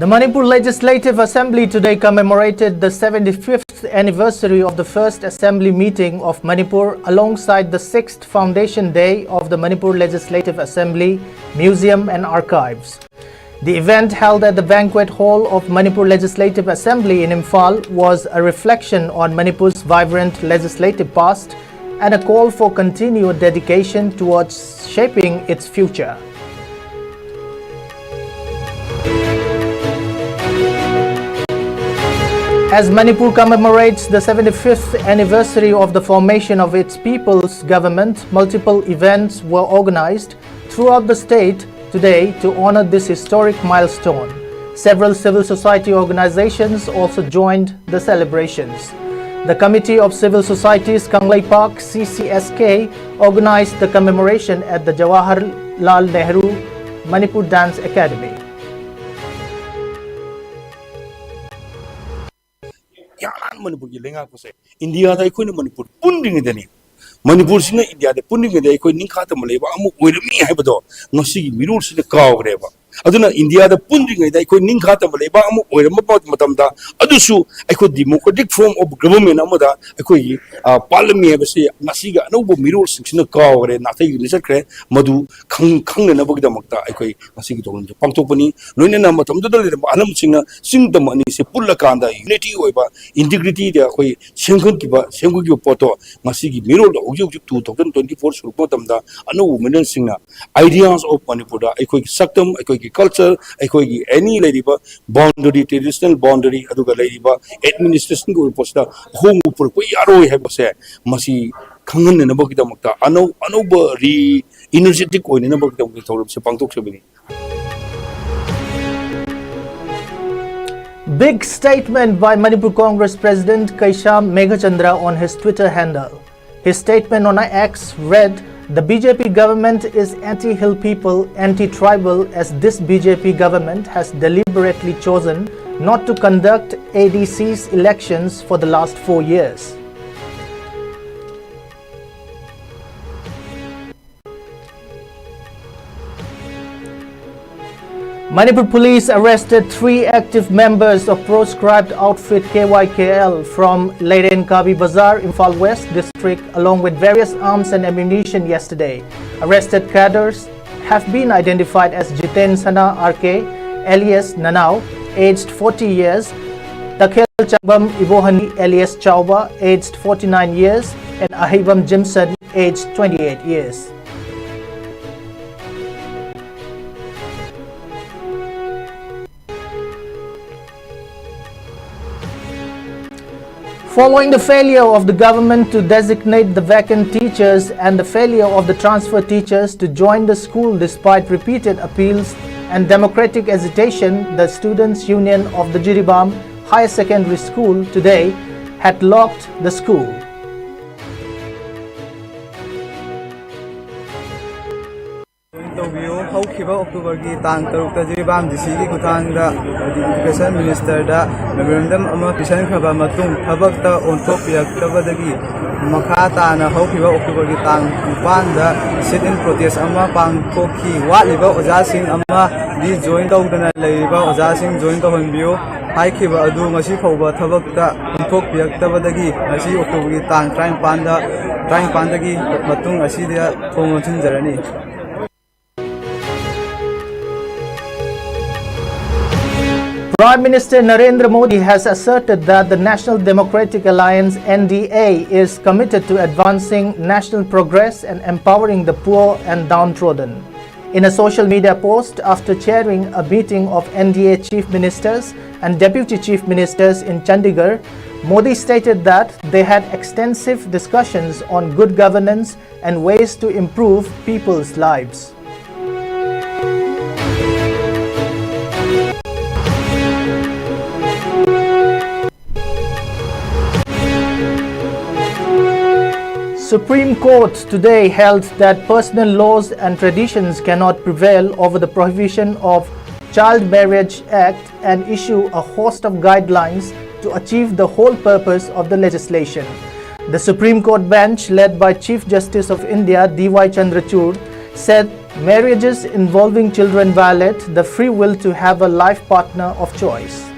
The Manipur Legislative Assembly today commemorated the 75th anniversary of the first Assembly meeting of Manipur alongside the 6th Foundation Day of the Manipur Legislative Assembly, Museum and Archives. The event held at the Banquet Hall of Manipur Legislative Assembly in Imphal was a reflection on Manipur's vibrant legislative past and a call for continued dedication towards shaping its future. As Manipur commemorates the 75th anniversary of the formation of its people's government, multiple events were organized throughout the state today to honor this historic milestone. Several civil society organizations also joined the celebrations. The Committee of Civil Societies Kanglai Park CCSK organized the commemoration at the Jawaharlal Nehru Manipur Dance Academy. Manipur ki lenga ko se India da ikoi Manipur punding deni Manipur sina India da punding da ikoi ningkha ta maleba amu oirami haibado ngasi gi mirul sina kawgreba aduna India da punding da ikoi ningkha ta maleba amu oirama pat matamda adusu ikoi democratic form of government amada ikoi parliament habse ngasi ga anobo mirul sina kawgre na thai ni sakre madu khang na bogda makta ikoi ngasi gi tolun pangtopani loina na matamda da le alam singna singdam ani se pulla kanda unity oiba integrity da koi sengkhon ki ba senggu ki poto ngasi gi mirol ojuk 2024 surpo tamda anu women singna ideas of Manipur da ikoi saktam ikoi ki culture ikoi ki any ladiba boundary traditional boundary aduga ladiba administration go posta home upur ko yaroi hai base masi khangan na bagi da makta anu ba re energetic oine na bagi da thorum se pangtok sebini. Big statement by Manipur Congress President Kaisham Meghachandra on his Twitter handle. His statement on X read, "The BJP government is anti-hill people, anti-tribal, as this BJP government has deliberately chosen not to conduct ADC's elections for the last 4 years." Manipur police arrested 3 active members of proscribed outfit KYKL from Leiden Kabi Bazar, Imphal West district, along with various arms and ammunition yesterday. Arrested cadres have been identified as Jiten Sana RK, alias Nanau, aged 40 years, Takhel Chabam Ibohani, alias Chauba, aged 49 years, and Ahibam Jimson, aged 28 years. Following the failure of the government to designate the vacant teachers and the failure of the transfer teachers to join the school despite repeated appeals and democratic agitation, the Students' Union of the Jiribam Higher Secondary School today had locked the school. October ki tang taruk ta Jiribam DC ki kutang da Education Minister da memorandum ama pisan khaba matung thabak ta onthok piak tabadagi makha ta na haukiba October ki tang 9 da sit in protest ama pangthokhi watliba oja sing ama di join tawdana leiba oja sing join tawhanbiyo haikhiba adu ngasi phauba thabak ta onthok piak tabadagi ngasi October ki tang 35 dagi matung asi dia thong chinjarani. Prime Minister Narendra Modi has asserted that the National Democratic Alliance NDA is committed to advancing national progress and empowering the poor and downtrodden. In a social media post after chairing a meeting of NDA Chief Ministers and Deputy Chief Ministers in Chandigarh, Modi stated that they had extensive discussions on good governance and ways to improve people's lives. Supreme Court today held that personal laws and traditions cannot prevail over the prohibition of Child Marriage Act and issue a host of guidelines to achieve the whole purpose of the legislation. The Supreme Court bench, led by Chief Justice of India D.Y. Chandrachud, said Marriages involving children violate the free will to have a life partner of choice.